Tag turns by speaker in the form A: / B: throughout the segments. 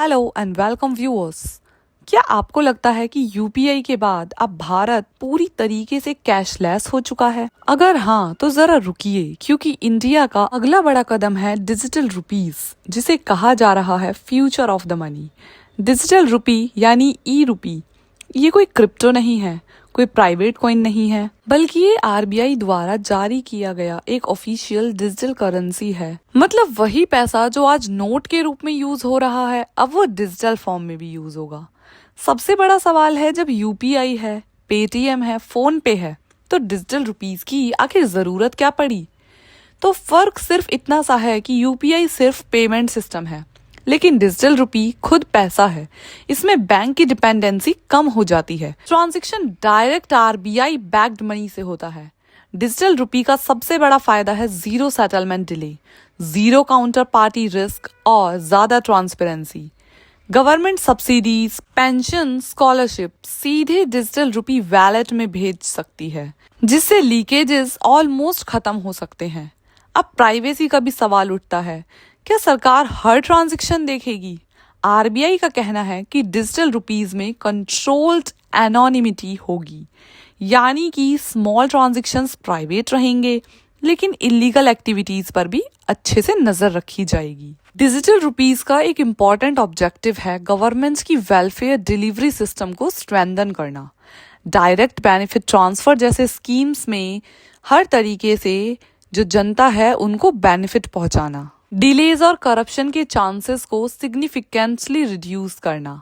A: Hello and welcome viewers. क्या आपको लगता है कि यूपीआई के बाद अब भारत पूरी तरीके से कैशलेस हो चुका है? अगर हाँ तो जरा रुकिए, क्योंकि इंडिया का अगला बड़ा कदम है डिजिटल रुपीस, जिसे कहा जा रहा है future of the money. Digital rupee यानी ई रुपी ये कोई क्रिप्टो नहीं है, कोई प्राइवेट कॉइन नहीं है, बल्कि ये आरबीआई द्वारा जारी किया गया एक ऑफिशियल डिजिटल करेंसी है। मतलब वही पैसा जो आज नोट के रूप में यूज हो रहा है, अब वो डिजिटल फॉर्म में भी यूज होगा। सबसे बड़ा सवाल है, जब यूपीआई है, पेटीएम है, फोन पे है, तो डिजिटल रुपीस की आखिर जरूरत क्या पड़ी? तो फर्क सिर्फ इतना सा है कि यूपीआई सिर्फ पेमेंट सिस्टम है, लेकिन डिजिटल रुपी खुद पैसा है। इसमें बैंक की डिपेंडेंसी कम हो जाती है। Transaction direct RBI backed money से होता है। डिजिटल रुपी का सबसे बड़ा फायदा है zero settlement delay, zero counter party risk और ज्यादा transparency. Government subsidies, pension, scholarship सीधे डिजिटल रुपी वैलेट में भेज सकती है, जिससे लीकेजेस ऑलमोस्ट खत्म हो सकते हैं। अब प्राइवेसी का भी सवाल उठता है, क्या सरकार हर ट्रांजैक्शन देखेगी? आरबीआई का कहना है कि डिजिटल रुपीस में कंट्रोल्ड एनोनिमिटी होगी, यानी कि स्मॉल ट्रांजैक्शंस प्राइवेट रहेंगे, लेकिन इलीगल एक्टिविटीज पर भी अच्छे से नजर रखी जाएगी। डिजिटल रुपीस का एक इम्पॉर्टेंट ऑब्जेक्टिव है गवर्नमेंट्स की वेलफेयर डिलीवरी सिस्टम को स्ट्रेंथन करना। डायरेक्ट बेनिफिट ट्रांसफर जैसे स्कीम्स में हर तरीके से जो जनता है उनको बेनिफिट पहुंचाना। डिलेज और करप्शन के चांसेस को सिग्निफिकेंटली रिड्यूस करना।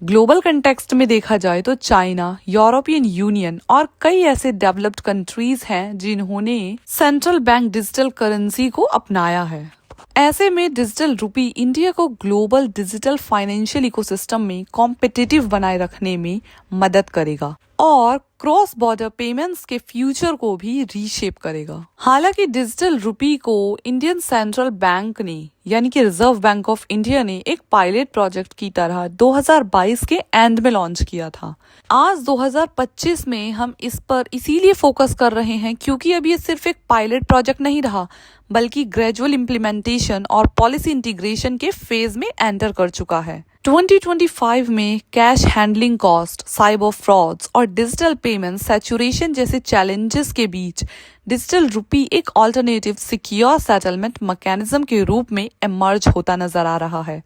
A: ग्लोबल कंटेक्स्ट में देखा जाए तो चाइना, यूरोपियन यूनियन और कई ऐसे डेवलप्ड कंट्रीज हैं जिन्होंने सेंट्रल बैंक डिजिटल करेंसी को अपनाया है। ऐसे में डिजिटल रुपी इंडिया को ग्लोबल डिजिटल फाइनेंशियल इकोसिस्टम में कॉम्पिटिटिव बनाए रखने में मदद करेगा और क्रॉस बॉर्डर पेमेंट्स के फ्यूचर को भी रीशेप करेगा। हालांकि डिजिटल रुपी को इंडियन सेंट्रल बैंक ने यानी कि रिजर्व बैंक ऑफ इंडिया ने एक पायलट प्रोजेक्ट की तरह 2022 के एंड में लॉन्च किया था। आज 2025 में हम इस पर इसीलिए फोकस कर रहे हैं क्योंकि अब ये सिर्फ एक पायलट प्रोजेक्ट नहीं रहा, बल्कि ग्रेजुअल इम्प्लीमेंटेशन और पॉलिसी इंटीग्रेशन के फेज में एंटर कर चुका है। 2025 में cash handling cost, cyber frauds और डिजिटल पेमेंट सैचुरेशन जैसे चैलेंजेस के बीच डिजिटल रुपी एक ऑल्टरनेटिव सिक्योर सेटलमेंट मैकेनिज्म के रूप में इमर्ज होता नजर आ रहा है।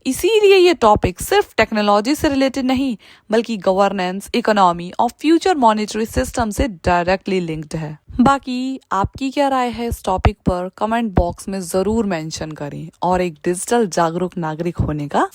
A: इसीलिए ये टॉपिक सिर्फ टेक्नोलॉजी से रिलेटेड नहीं, बल्कि गवर्नेंस, इकोनॉमी और फ्यूचर मॉनेटरी सिस्टम से डायरेक्टली लिंक्ड है। बाकी आपकी क्या राय है इस टॉपिक पर, कमेंट बॉक्स में जरूर मेंशन करें और एक डिजिटल जागरूक नागरिक होने का